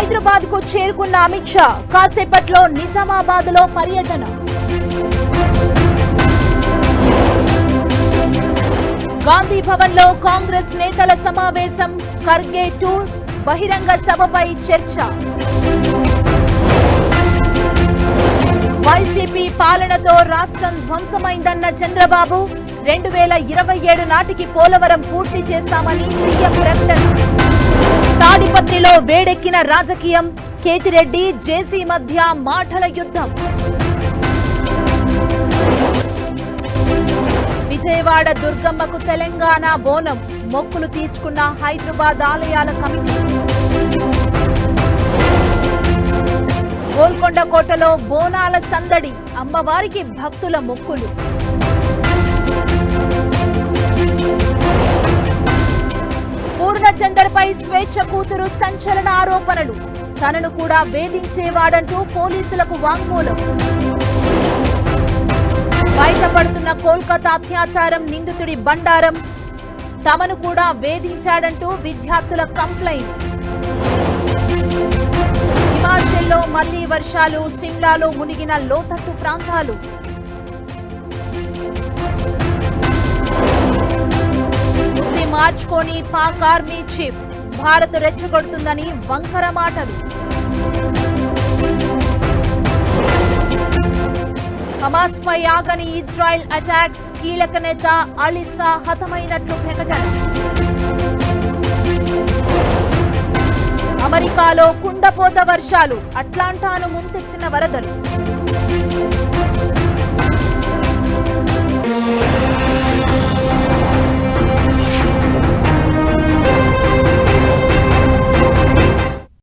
హైదరాబాద్ కు చేరుకున్న అమిత్ షా కాసేపట్లో నిజామాబాద్ లో పర్యటన. గాంధీ భవన్ లో కాంగ్రెస్ నేతల సమావేశం, ఖర్గే టూర్, బహిరంగ సభపై చర్చ. వైసీపీ పాలనతో రాష్ట్రం ధ్వంసమైందన్న చంద్రబాబు, 2027 నాటికి పోలవరం పూర్తి చేస్తామని సీఎం ప్రకటన. తాడిపత్రిలో వేడెక్కిన రాజకీయం, కేతిరెడ్డి జేసీ మధ్య మాటల యుద్ధం. విజయవాడ దుర్గమ్మకు తెలంగాణ బోనం, మొక్కులు తీర్చుకున్న హైదరాబాద్ ఆలయాల కమిటీ. గోల్కొండ కోటలో బోనాల సందడి, అమ్మవారికి భక్తుల మొక్కులు. పూర్ణచందర్పై స్వేచ్ఛ కూతురు సంచలన ఆరోపణలు, తనను కూడా వేధించేవాడంటూ పోలీసులకు వాంగ్మూలం. బయటపడుతున్న కోల్కతా అత్యాచారం నిందితుడి బండారం, తమను కూడా వేధించాడంటూ విద్యార్థుల కంప్లైంట్. హిమాచల్లో మళ్లీ వర్షాలు, సిమ్లాలో మునిగిన లోతట్టు ప్రాంతాలు. బుద్ధి మార్చుకొని పాక్ ఆర్మీ చీఫ్, భారత్ రెచ్చగొడుతుందని వంకర మాటలు. హమాస్ పై ఆగని ఇజ్రాయెల్ అటాక్స్, కీలక నేత అలీసా హతమైనట్లు ప్రకటన. అమెరికాలో కుండపోత వర్షాలు, అట్లాంటాను ముంచెత్తిన వరదలు.